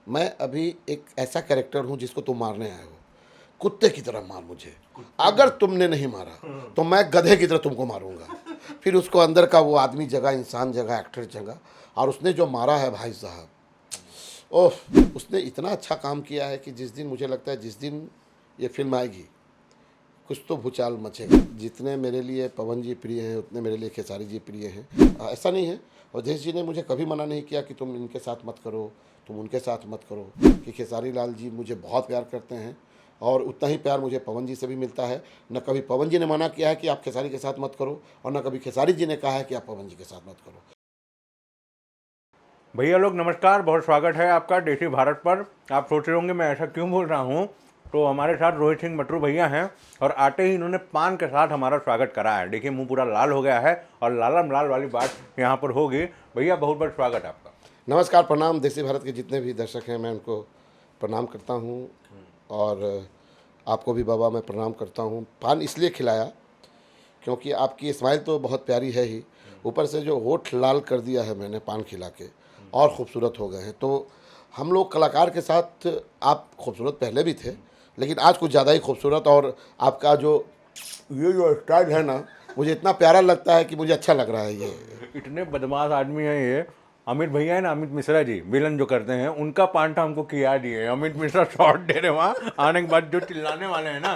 मैं अभी एक ऐसा कैरेक्टर हूँ जिसको तुम मारने आए हो। कुत्ते की तरह मार मुझे। अगर तुमने नहीं मारा तो मैं गधे की तरह तुमको मारूंगा। फिर उसको अंदर का वो आदमी जगह, इंसान जगह, एक्टर जगह, और उसने जो मारा है भाई साहब, ओह, उसने इतना अच्छा काम किया है कि जिस दिन मुझे लगता है जिस दिन ये फिल्म आएगी कुछ तो भूचाल मचेगा। जितने मेरे लिए पवन जी प्रिय हैं उतने मेरे लिए खेसारी जी प्रिय हैं। ऐसा नहीं है, अवधेश जी ने मुझे कभी मना नहीं किया कि तुम इनके साथ मत करो, तुम उनके साथ मत करो। कि खेसारी लाल जी मुझे बहुत प्यार करते हैं और उतना ही प्यार मुझे पवन जी से भी मिलता है। न कभी पवन जी ने मना किया है कि आप खेसारी के साथ मत करो, और न कभी खेसारी जी ने कहा है कि आप पवन जी के साथ मत करो। भैया लोग नमस्कार, बहुत स्वागत है आपका देसी भारत पर। आप सोच रहे होंगे मैं ऐसा क्यों बोल रहा हूँ, तो हमारे साथ रोहित सिंह मटरू भैया हैं और आते ही इन्होंने पान के साथ हमारा स्वागत करा है। देखिए मुंह पूरा लाल हो गया है और लालम लाल वाली बात यहाँ पर होगी। भैया बहुत बहुत स्वागत आपका। नमस्कार, प्रणाम। देसी भारत के जितने भी दर्शक हैं मैं उनको प्रणाम करता हूँ, और आपको भी बाबा मैं प्रणाम करता हूँ। पान इसलिए खिलाया क्योंकि आपकी स्माइल तो बहुत प्यारी है ही, ऊपर से जो होठ लाल कर दिया है मैंने पान खिला के, और ख़ूबसूरत हो गए हैं। तो हम लोग कलाकार के साथ, आप खूबसूरत पहले भी थे लेकिन आज कुछ ज़्यादा ही खूबसूरत, और आपका जो ये जो स्टाइल है ना, मुझे इतना प्यारा लगता है कि मुझे अच्छा लग रहा है ये। इतने बदमाश आदमी हैं ये। अमित भैया है ना, अमित मिश्रा जी विलन जो करते हैं, उनका पांठा हमको किया दिए। अमित मिश्रा शॉर्ट दे रहे वहाँ आने के बाद जो चिल्लाने वाले हैं ना।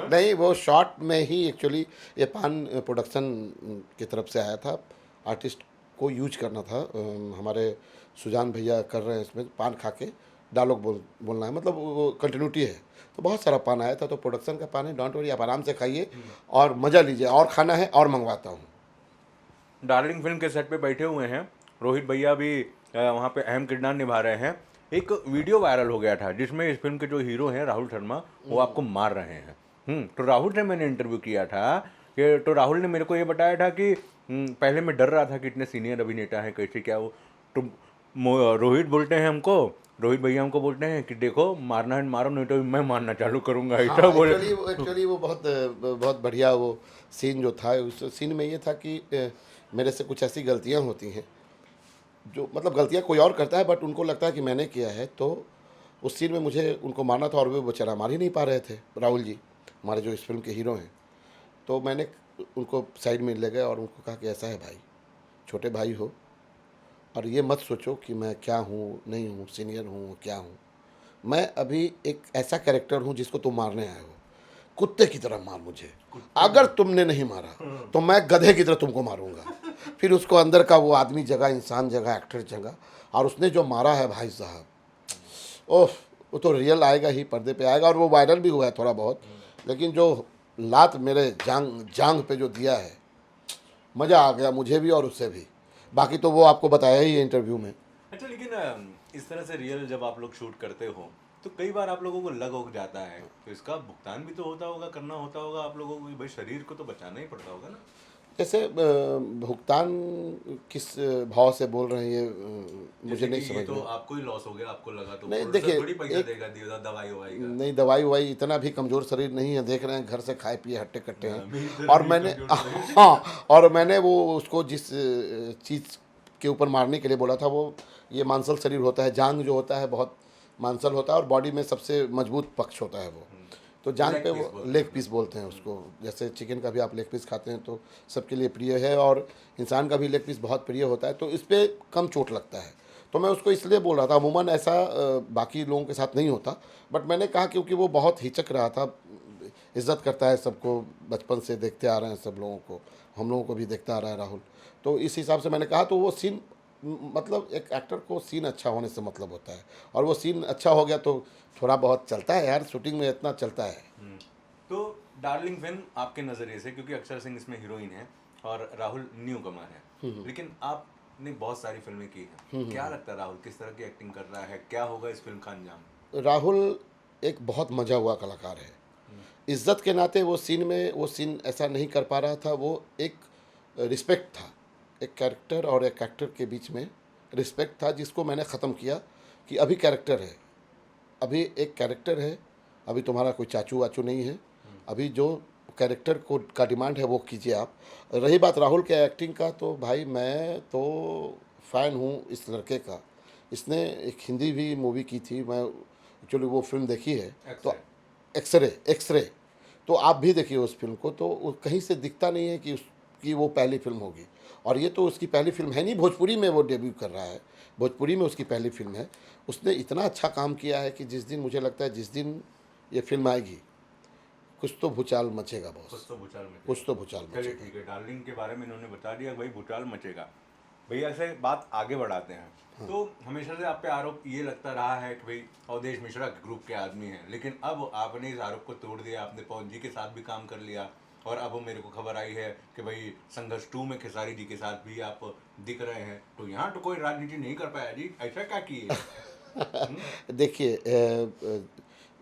नहीं, वो शॉर्ट में ही एक्चुअली ये पान प्रोडक्शन की तरफ से आया था। आर्टिस्ट को यूज करना था। हमारे सुजान भैया कर रहे हैं इसमें, पान खा के डायलॉग बोलना है, मतलब वो कंटिन्यूटी है। तो बहुत सारा पान आया था, तो प्रोडक्शन का पान है। डोंट वरी, आप आराम से खाइए और मज़ा लीजिए। और खाना है और मंगवाता हूँ। डार्लिंग फिल्म के सेट पे बैठे हुए हैं रोहित भैया भी, वहाँ पे अहम किरदार निभा रहे हैं। एक वीडियो वायरल हो गया था जिसमें इस फिल्म के जो हीरो हैं राहुल शर्मा, वो आपको मार रहे हैं। तो राहुल से मैंने इंटरव्यू किया था कि, तो राहुल ने मेरे को ये बताया था कि पहले मैं डर रहा था कि इतने सीनियर अभिनेता हैं, कैसे क्या वो। तो रोहित बोलते हैं हमको, रोहित भैया हमको बोलते हैं कि देखो मारना है मारो, नहीं तो मैं मारना चालू करूँगा, ऐसा हाँ, बोले। एक्चुअली वो बहुत बहुत बढ़िया वो सीन जो था। उस सीन में ये था कि मेरे से कुछ ऐसी गलतियाँ होती हैं जो, मतलब गलतियाँ कोई और करता है बट उनको लगता है कि मैंने किया है। तो उस सीन में मुझे उनको मारना था और वो बेचारा मार ही नहीं पा रहे थे, राहुल जी हमारे जो इस फिल्म के हीरो हैं। तो मैंने उनको साइड में ले गया और उनको कहा कि ऐसा है भाई, छोटे भाई हो, और ये मत सोचो कि मैं क्या हूँ नहीं हूँ, सीनियर हूँ क्या हूँ। मैं अभी एक ऐसा कैरेक्टर हूँ जिसको तुम मारने आए हो। कुत्ते की तरह मार मुझे। अगर तुमने नहीं मारा तो मैं गधे की तरह तुमको मारूंगा। फिर उसको अंदर का वो आदमी जगह, इंसान जगह, एक्टर जगह, और उसने जो मारा है भाई साहब, ओह, वो तो रियल आएगा ही, पर्दे पे आएगा, और वो वायरल भी हुआ है थोड़ा बहुत। लेकिन जो लात मेरे जांग जांग पे जो दिया है, मज़ा आ गया मुझे भी और उससे भी। बाकी तो वो आपको बताया ही है इंटरव्यू में। अच्छा, लेकिन इस तरह से रियल जब आप लोग शूट करते हो तो कई बार आप लोगों को लग उग जाता है, तो इसका भुगतान भी तो होता होगा, करना होता होगा आप लोगों को कि भाई शरीर को तो बचाना ही पड़ता होगा ना। जैसे भुगतान किस भाव से बोल रहे हैं ये मुझे जैसे नहीं कि ये समझ तो में। आपको ही लॉस हो गया, आपको लगा तो नहीं प्रोड्यूसर देखिए, थोड़ी पैसा एक देगा दवाई ववाई का। नहीं, दवाई ववाई इतना भी कमज़ोर शरीर नहीं है, देख रहे हैं घर से खाए पिए हट्टे कट्टे हैं। मेरी तरह और नहीं मैंने कमजोर शरीर। हाँ, और मैंने वो उसको जिस चीज़ के ऊपर मारने के लिए बोला था, वो ये मांसल शरीर होता है। जांग जो होता है बहुत मांसल होता है, और बॉडी में सबसे मजबूत पक्ष होता है वो। तो जांग लेग पे पीस वो बोलते हैं लेग उसको। पीस बोलते हैं उसको। जैसे चिकन का भी आप लेग पीस खाते हैं तो सबके लिए प्रिय है, और इंसान का भी लेग पीस बहुत प्रिय होता है। तो इस पर कम चोट लगता है, तो मैं उसको इसलिए बोल रहा था। अमूमन ऐसा बाकी लोगों के साथ नहीं होता, बट मैंने कहा क्योंकि वो बहुत हिचक रहा था। इज्जत करता है सबको, बचपन से देखते आ रहे हैं सब लोगों को, हम लोगों को भी देखता आ रहा है राहुल। तो इस हिसाब से मैंने कहा, तो वो सीन, मतलब एक एक्टर को सीन अच्छा होने से मतलब होता है, और वो सीन अच्छा हो गया तो थोड़ा बहुत चलता है यार, शूटिंग में इतना चलता है। तो डार्लिंग फिल्म आपके नज़रिए से, क्योंकि अक्षर सिंह इसमें हीरोइन है और राहुल न्यू कमर है, लेकिन आपने बहुत सारी फिल्में की हैं, क्या लगता है राहुल किस तरह की एक्टिंग कर रहा है, क्या होगा इस फिल्म का अंजाम। राहुल एक बहुत मजा हुआ कलाकार है। इज्जत के नाते वो सीन में, वो सीन ऐसा नहीं कर पा रहा था। वो एक रिस्पेक्ट था, एक कैरेक्टर और एक एक्टर के बीच में रिस्पेक्ट था, जिसको मैंने ख़त्म किया। कि अभी कैरेक्टर है, अभी एक कैरेक्टर है, अभी तुम्हारा कोई चाचू वाचू नहीं है। अभी जो कैरेक्टर को का डिमांड है वो कीजिए आप। रही बात राहुल के एक्टिंग का, तो भाई मैं तो फ़ैन हूँ इस लड़के का। इसने एक हिंदी भी मूवी की थी, मैं एक्चुअली वो फिल्म देखी है। तो एक्सरे। एक्सरे तो आप भी देखिए उस फिल्म को, तो वो कहीं से दिखता नहीं है कि वो पहली फिल्म होगी। और ये तो उसकी पहली फिल्म है नहीं, भोजपुरी में वो डेब्यू कर रहा है, भोजपुरी में उसकी पहली फिल्म है। उसने इतना अच्छा काम किया है कि जिस दिन, मुझे लगता है जिस दिन ये फिल्म आएगी, कुछ तो भूचाल मचेगा कुछ बॉस, तो भूचाल मचेगा। कुछ तो भूचाल चलिए मचेगा। ठीक है, डार्लिंग के बारे में इन्होंने बता दिया भाई भूचाल मचेगा। भैया से बात आगे बढ़ाते हैं। तो हमेशा से आप पे आरोप ये लगता रहा है कि भाई अवधेश मिश्रा ग्रुप के आदमी हैं, लेकिन अब आपने इस आरोप को तोड़ दिया, आपने पवन जी के साथ भी काम कर लिया, और अब मेरे को खबर आई है कि भाई संघर्ष 2 में खेसारी जी के साथ भी आप दिख रहे हैं। तो यहाँ तो कोई राजनीति नहीं कर पाया जी, ऐसा क्या किए? देखिए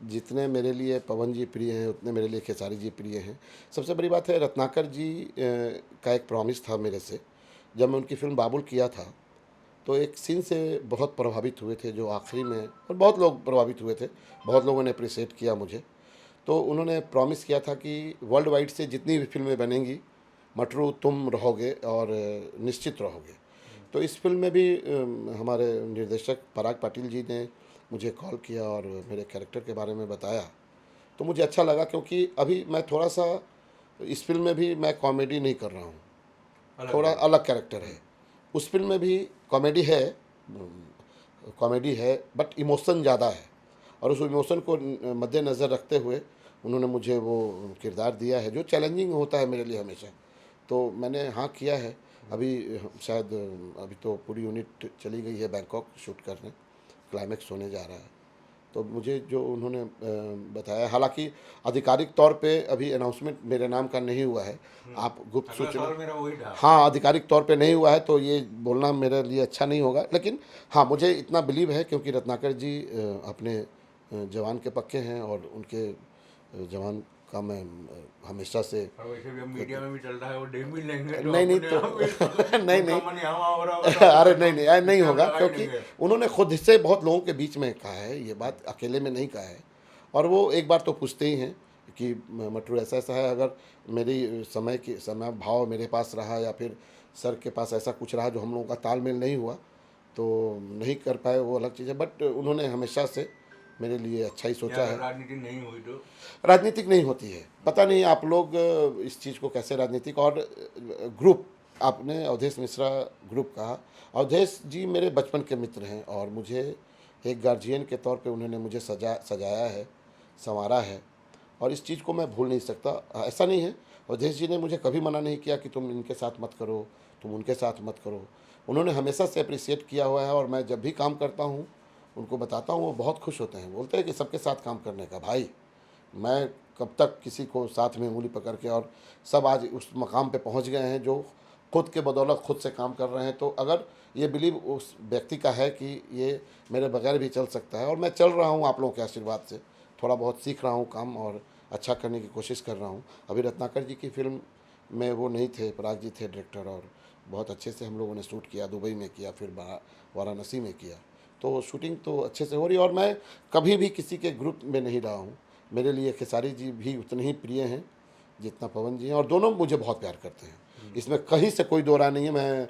जितने मेरे लिए पवन जी प्रिय हैं उतने मेरे लिए खेसारी जी प्रिय हैं। सबसे बड़ी बात है, रत्नाकर जी का एक प्रॉमिस था मेरे से, जब मैं उनकी फिल्म बाबुल किया था, तो एक सीन से बहुत प्रभावित हुए थे, जो आखिरी में, और बहुत लोग प्रभावित हुए थे, बहुत लोगों ने अप्रिसिएट किया मुझे। तो उन्होंने प्रॉमिस किया था कि वर्ल्ड वाइड से जितनी भी फिल्में बनेंगी, मटरू तुम रहोगे और निश्चित रहोगे। तो इस फिल्म में भी हमारे निर्देशक पराग पाटिल जी ने मुझे कॉल किया और मेरे कैरेक्टर के बारे में बताया। तो मुझे अच्छा लगा, क्योंकि अभी मैं थोड़ा सा इस फिल्म में भी मैं कॉमेडी नहीं कर रहा हूँ, थोड़ा अलग कैरेक्टर है। उस फिल्म में भी कॉमेडी है बट इमोशन ज़्यादा है, और उस इमोशन को मद्देनज़र रखते हुए उन्होंने मुझे वो किरदार दिया है जो चैलेंजिंग होता है मेरे लिए हमेशा। तो मैंने हाँ किया है। अभी शायद अभी तो पूरी यूनिट चली गई है बैंकॉक शूट करने, क्लाइमेक्स होने जा रहा है। तो मुझे जो उन्होंने बताया, हालांकि आधिकारिक तौर पे अभी अनाउंसमेंट मेरे नाम का नहीं हुआ है, आप गुप्त अगला सूचना, सवाल मेरा वही था। हाँ आधिकारिक तौर पे नहीं हुआ है, तो ये बोलना मेरे लिए अच्छा नहीं होगा। लेकिन हाँ, मुझे इतना बिलीव है, क्योंकि रत्नाकर जी अपने जवान के पक्के हैं, और उनके जवान का मैं हमेशा से और वैसे भी अब मीडिया में भी चल रहा है, वो डे मिल लेंगे तो नहीं नहीं अपने तो आप ही नहीं उनका नहीं मन यहाँ हो रहा होगा, अरे तो नहीं नहीं, ऐसा नहीं इससे हम होगा, लगा ही क्योंकि लेंगे। उन्होंने खुद से बहुत लोगों के बीच में कहा है, ये बात अकेले में नहीं कहा है। और वो एक बार तो पूछते ही हैं कि मटरू ऐसा ऐसा है, अगर मेरी समय भाव मेरे पास रहा, या फिर सर के पास ऐसा कुछ रहा जो हम लोगों का तालमेल नहीं हुआ, तो नहीं कर पाए, वो अलग चीज़ है। बट उन्होंने हमेशा से मेरे लिए अच्छा ही या सोचा अगर है। राजनीति नहीं हुई तो राजनीतिक नहीं होती है, पता नहीं आप लोग इस चीज़ को कैसे राजनीतिक, और ग्रुप, आपने अवधेश मिश्रा ग्रुप कहा, अवधेश जी मेरे बचपन के मित्र हैं, और मुझे एक गार्जियन के तौर पे उन्होंने मुझे सजाया है, संवारा है, और इस चीज़ को मैं भूल नहीं सकता। ऐसा नहीं है, अवधेश जी ने मुझे कभी मना नहीं किया कि तुम इनके साथ मत करो, तुम उनके साथ मत करो। उन्होंने हमेशा से अप्रिसिएट किया हुआ है, और मैं जब भी काम करता हूँ उनको बताता हूँ, वो बहुत खुश होते हैं, बोलते हैं कि सबके साथ काम करने का भाई, मैं कब तक किसी को साथ में उंगली पकड़ के, और सब आज उस मकाम पे पहुंच गए हैं जो खुद के बदौलत खुद से काम कर रहे हैं। तो अगर ये बिलीव उस व्यक्ति का है कि ये मेरे बगैर भी चल सकता है, और मैं चल रहा हूँ आप लोगों के आशीर्वाद से, थोड़ा बहुत सीख रहा हूँ काम, और अच्छा करने की कोशिश कर रहा हूँ। अभी रत्नाकर जी की फिल्म में वो नहीं थे, पराग जी थे डायरेक्टर, और बहुत अच्छे से हम लोगों ने शूट किया, दुबई में किया, फिर वाराणसी में किया। तो शूटिंग तो अच्छे से हो रही है, और मैं कभी भी किसी के ग्रुप में नहीं रहा हूँ। मेरे लिए खेसारी जी भी उतने ही प्रिय हैं जितना पवन जी हैं, और दोनों मुझे बहुत प्यार करते हैं, इसमें कहीं से कोई दो राय नहीं है। मैं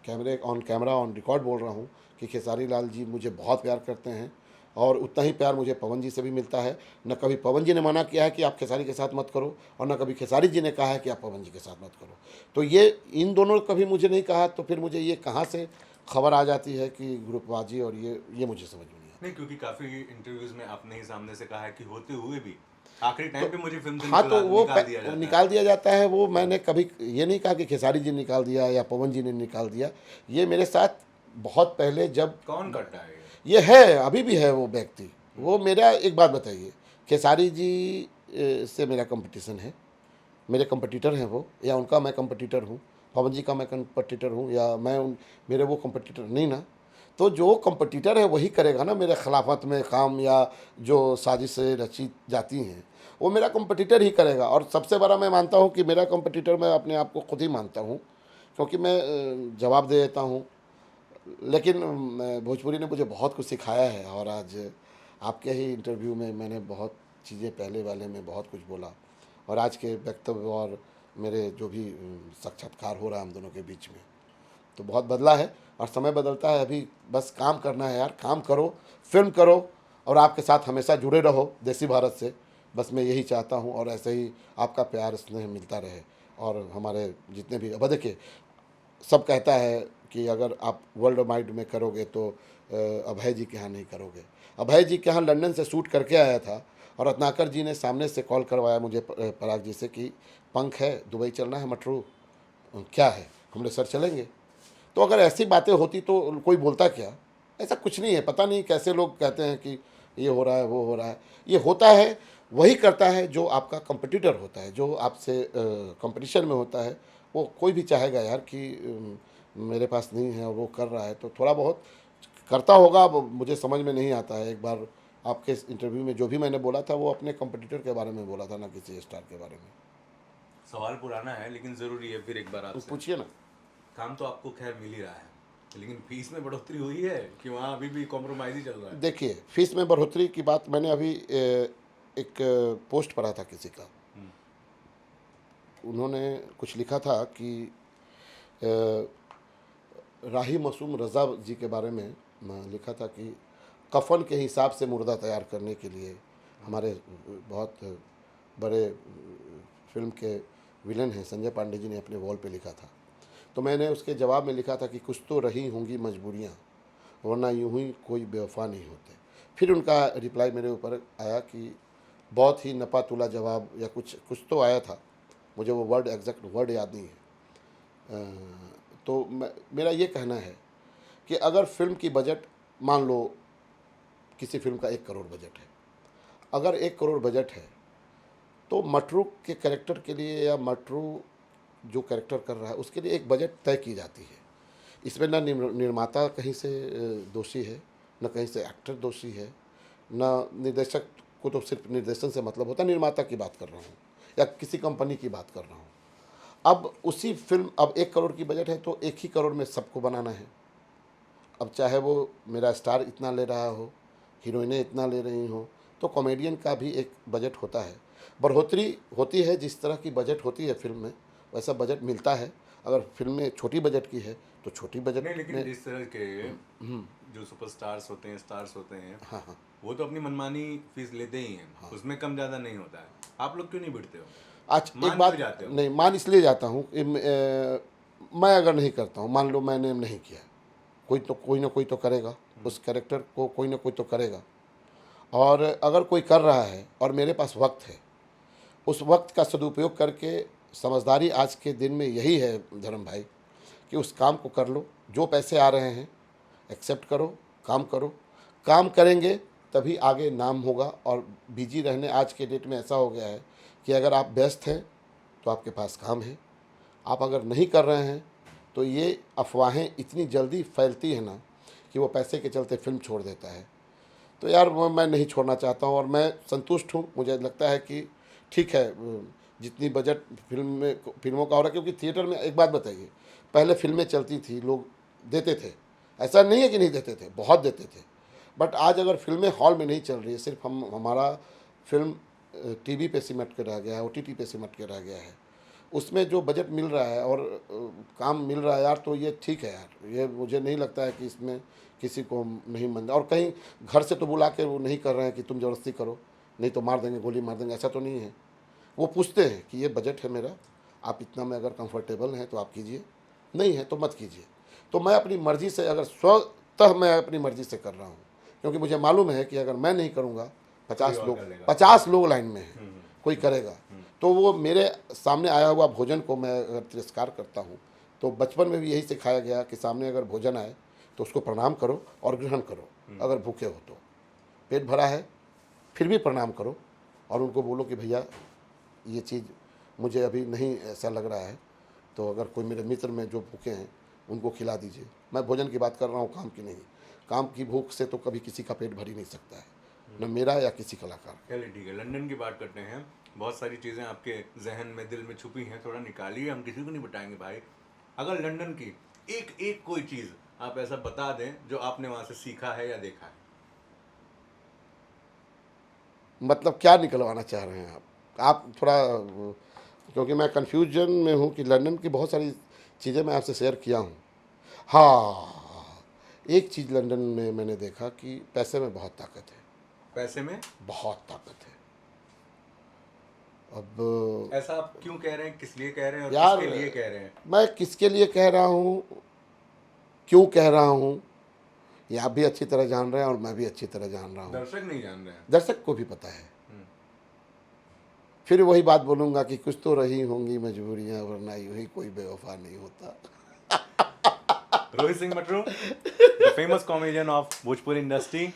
कैमरा ऑन रिकॉर्ड बोल रहा हूँ कि खेसारी लाल जी मुझे बहुत प्यार करते हैं, और उतना ही प्यार मुझे पवन जी से भी मिलता है। न कभी पवन जी ने मना किया है कि आप खेसारी के साथ मत करो, और न कभी खेसारी जी ने कहा है कि आप पवन जी के साथ मत करो। तो ये इन दोनों ने कभी मुझे नहीं कहा, तो फिर मुझे ये कहाँ से खबर आ जाती है कि ग्रुपबाजी, और ये मुझे समझ में नहीं आता। नहीं, क्योंकि काफी इंटरव्यूज में आपने ही सामने से कहा है कि होते हुए भी आखिरी टाइम पे मुझे फिल्म से हाँ, तो वो निकाल दिया जाता है। निकाल दिया जाता है। वो मैंने कभी ये नहीं कहा कि खेसारी जी ने निकाल दिया या पवन जी ने निकाल दिया। ये मेरे साथ बहुत पहले, जब कौन करता है ये है, अभी भी है वो व्यक्ति। वो मेरा, एक बात बताइए, खेसारी जी से मेरा कंपटीशन है, मेरे कंपटीटर हैं वो, या उनका मैं कंपटीटर हूँ? पवन जी का मैं कंपटीटर हूँ, या मेरे वो कंपटीटर नहीं ना। तो जो कंपटीटर है वही करेगा ना मेरे खिलाफत में काम, या जो साजिशें रची जाती हैं वो मेरा कंपटीटर ही करेगा। और सबसे बड़ा मैं मानता हूँ कि मेरा कंपटीटर, मैं अपने आप को खुद ही मानता हूँ, क्योंकि मैं जवाब दे देता हूँ। लेकिन भोजपुरी ने मुझे बहुत कुछ सिखाया है, और आज आपके ही इंटरव्यू में मैंने बहुत चीज़ें, पहले वाले में बहुत कुछ बोला, और आज के वक्तव्य और मेरे जो भी साक्षात्कार हो रहा है हम दोनों के बीच में, तो बहुत बदला है और समय बदलता है। अभी बस काम करना है यार, काम करो, फिल्म करो और आपके साथ हमेशा जुड़े रहो देसी भारत से। बस मैं यही चाहता हूँ और ऐसे ही आपका प्यार स्नेह मिलता रहे। और हमारे जितने भी, अब देखिए सब कहता है कि अगर आप वर्ल्ड वाइड में करोगे तो अभय जी के यहाँ नहीं करोगे। अभय जी के यहाँ लंदन से शूट करके आया था और रत्नाकर जी ने सामने से कॉल करवाया मुझे पराग जी से कि पंख है, दुबई चलना है मटरू, क्या है? हमने सर चलेंगे। तो अगर ऐसी बातें होती तो कोई बोलता क्या? ऐसा कुछ नहीं है। पता नहीं कैसे लोग कहते हैं कि ये हो रहा है, वो हो रहा है। ये होता है, वही करता है जो आपका कंपटीटर होता है, जो आपसे कंपटीशन में होता है। वो कोई भी चाहेगा यार कि मेरे पास नहीं है और वो कर रहा है, तो थोड़ा बहुत करता होगा। अब मुझे समझ में नहीं आता है। एक बार आपके इस इंटरव्यू में जो भी मैंने बोला था वो अपने कंपटीटर के बारे में बोला था, ना किसी स्टार के बारे में। सवाल पुराना है लेकिन ज़रूरी है, फिर एक बार तो आपसे। पूछिए ना। काम तो आपको खैर मिल ही रहा है, लेकिन फीस में बढ़ोतरी हुई है कि वहाँ अभी भी कॉम्प्रोमाइज़ ही चल रहा है? देखिए, फीस में बढ़ोतरी की बात मैंने अभी एक पोस्ट पढ़ा था किसी का। उन्होंने कुछ लिखा था कि राही मासूम रज़ा जी के बारे में लिखा था कि कफन के हिसाब से मुर्दा तैयार करने के लिए हमारे बहुत बड़े फिल्म के विलन हैं संजय पांडे जी ने अपने वॉल पे लिखा था। तो मैंने उसके जवाब में लिखा था कि कुछ तो रही होंगी मजबूरियाँ, वरना यूं ही कोई बेवफा नहीं होते। फिर उनका रिप्लाई मेरे ऊपर आया कि बहुत ही नपा तुला जवाब या कुछ कुछ तो आया था, मुझे वो वर्ड एग्जैक्ट वर्ड याद नहीं है। तो मेरा ये कहना है कि अगर फिल्म की बजट, मान लो किसी फिल्म का 1 करोड़ बजट है, अगर 1 करोड़ बजट है तो मटरू के कैरेक्टर के लिए या मटरू जो कैरेक्टर कर रहा है उसके लिए एक बजट तय की जाती है। इसमें न निर्माता कहीं से दोषी है, न कहीं से एक्टर दोषी है, न निर्देशक को तो सिर्फ निर्देशन से मतलब होता है। निर्माता की बात कर रहा हूँ या किसी कंपनी की बात कर रहा हूँ। अब उसी फिल्म, अब 1 करोड़ की बजट है तो 1 ही करोड़ में सबको बनाना है। अब चाहे वो मेरा स्टार इतना ले रहा हो, हीरोइनें इतना ले रही हों, तो कॉमेडियन का भी एक बजट होता है। बढ़ोतरी होती है, जिस तरह की बजट होती है फिल्म में वैसा बजट मिलता है। अगर फिल्म में छोटी बजट की है तो छोटी बजट नहीं, लेकिन में। जिस तरह के जो सुपरस्टार्स होते हैं, स्टार्स होते हैं, हाँ हाँ, वो तो अपनी मनमानी फीस लेते ही हैं। उसमें कम ज़्यादा नहीं होता है। आप लोग क्यों नहीं भिड़ते हो? आज एक मान बात क्यों जाते हो? नहीं, मान इसलिए जाता हूँ कि मैं अगर नहीं करता हूँ, मान लो मैंने नहीं किया, कोई ना कोई तो करेगा, उस कैरेक्टर को कोई ना कोई तो करेगा। और अगर कोई कर रहा है और मेरे पास वक्त है, उस वक्त का सदुपयोग करके, समझदारी आज के दिन में यही है धर्म भाई कि उस काम को कर लो। जो पैसे आ रहे हैं एक्सेप्ट करो, काम करो। काम करेंगे तभी आगे नाम होगा। और बिजी रहने, आज के डेट में ऐसा हो गया है कि अगर आप व्यस्त हैं तो आपके पास काम है, आप अगर नहीं कर रहे हैं तो ये अफवाहें इतनी जल्दी फैलती है ना कि वो पैसे के चलते फिल्म छोड़ देता है। तो यार वो मैं नहीं छोड़ना चाहता हूँ और मैं संतुष्ट हूँ। मुझे लगता है कि ठीक है, जितनी बजट फिल्मों का हो रहा है, क्योंकि थिएटर में एक बात बताइए, पहले फिल्में चलती थी, लोग देते थे, ऐसा नहीं है कि नहीं देते थे, बहुत देते थे। बट आज अगर फिल्में हॉल में नहीं चल रही है, सिर्फ हमारा फिल्म टीवी पे सिमट के रह गया है, ओटीटी पे सिमट के रह गया है, उसमें जो बजट मिल रहा है और काम मिल रहा है यार, तो ये ठीक है यार। ये मुझे नहीं लगता है कि इसमें किसी को नहीं मन, और कहीं घर से तो बुला के वो नहीं कर रहे हैं कि तुम ज़बरदस्ती करो, नहीं तो मार देंगे, गोली मार देंगे, ऐसा तो नहीं है। वो पूछते हैं कि ये बजट है मेरा, आप इतना में अगर कंफर्टेबल हैं तो आप कीजिए, नहीं है तो मत कीजिए। तो मैं अपनी मर्ज़ी से, अगर स्वतः मैं अपनी मर्ज़ी से कर रहा हूँ, क्योंकि मुझे मालूम है कि अगर मैं नहीं करूँगा 50 लोग लाइन में हैं, कोई करेगा। तो वो मेरे सामने आया हुआ भोजन को मैं अगर तिरस्कार करता हूँ, तो बचपन में भी यही सिखाया गया कि सामने अगर भोजन आए तो उसको प्रणाम करो और ग्रहण करो। अगर भूखे हो तो, पेट भरा है फिर भी प्रणाम करो और उनको बोलो कि भैया ये चीज़ मुझे अभी नहीं ऐसा लग रहा है, तो अगर कोई मेरे मित्र में जो भूखे हैं उनको खिला दीजिए। मैं भोजन की बात कर रहा हूँ, काम की नहीं। काम की भूख से तो कभी किसी का पेट भर ही नहीं सकता है, न मेरा या किसी कलाकार। चलिए ठीक है, लंदन की बात करते हैं। बहुत सारी चीज़ें आपके जहन में, दिल में छुपी हैं, थोड़ा निकालिए, हम किसी को नहीं बताएंगे भाई। अगर लंदन की एक एक कोई चीज़ आप ऐसा बता दें जो आपने वहाँ से सीखा है या देखा है। मतलब क्या निकलवाना चाह रहे हैं आप थोड़ा, क्योंकि मैं कन्फ्यूजन में हूँ कि लंदन की बहुत सारी चीज़ें मैं आपसे शेयर किया हूँ। हाँ, एक चीज़ लंदन में मैंने देखा कि पैसे में बहुत ताकत है, पैसे में बहुत ताकत है। अब ऐसा आप क्यों कह रहे हैं, किस लिए कह रहे हैं और यार, किसके लिए कह रहे हैं? मैं किसके लिए कह रहा हूँ, क्यों कह रहा हूँ, ये आप भी अच्छी तरह जान रहे हैं और मैं भी अच्छी तरह जान रहा हूँ, दर्शक नहीं जान रहे हैं। दर्शक को भी पता है। फिर वही बात बोलूँगा कि कुछ तो रही होंगी मजबूरियाँ, वरना यूं ही कोई बेवफा नहीं होता। Rohit Singh Matru, the famous comedian of Bhojpuri industry,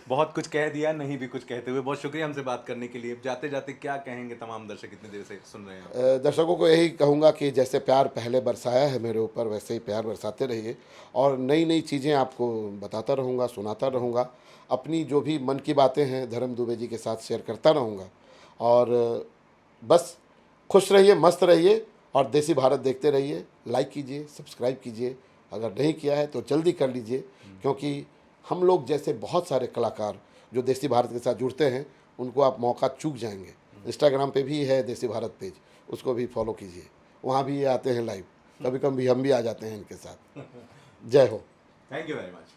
बहुत कुछ कह दिया, नहीं भी कुछ कहते हुए। बहुत शुक्रिया हमसे बात करने के लिए। जाते जाते क्या कहेंगे तमाम दर्शक इतनी देर से सुन रहे हैं? दर्शकों को यही कहूँगा कि जैसे प्यार पहले बरसाया है मेरे ऊपर, वैसे ही प्यार बरसाते रहिए और नई नई चीज़ें आपको बताता रहूँगा, सुनाता रहूँगा। अपनी जो भी मन की बातें हैं धर्म दुबे जी के साथ शेयर करता रहूँगा। और बस खुश रहिए, मस्त रहिए और देसी भारत देखते रहिए। लाइक कीजिए, सब्सक्राइब कीजिए, अगर नहीं किया है तो जल्दी कर लीजिए, क्योंकि हम लोग जैसे बहुत सारे कलाकार जो देसी भारत के साथ जुड़ते हैं उनको आप मौका चूक जाएंगे। इंस्टाग्राम पे भी है देसी भारत पेज, उसको भी फॉलो कीजिए, वहाँ भी ये आते हैं लाइव, कभी कभी हम भी आ जाते हैं इनके साथ। जय हो। Thank you very much.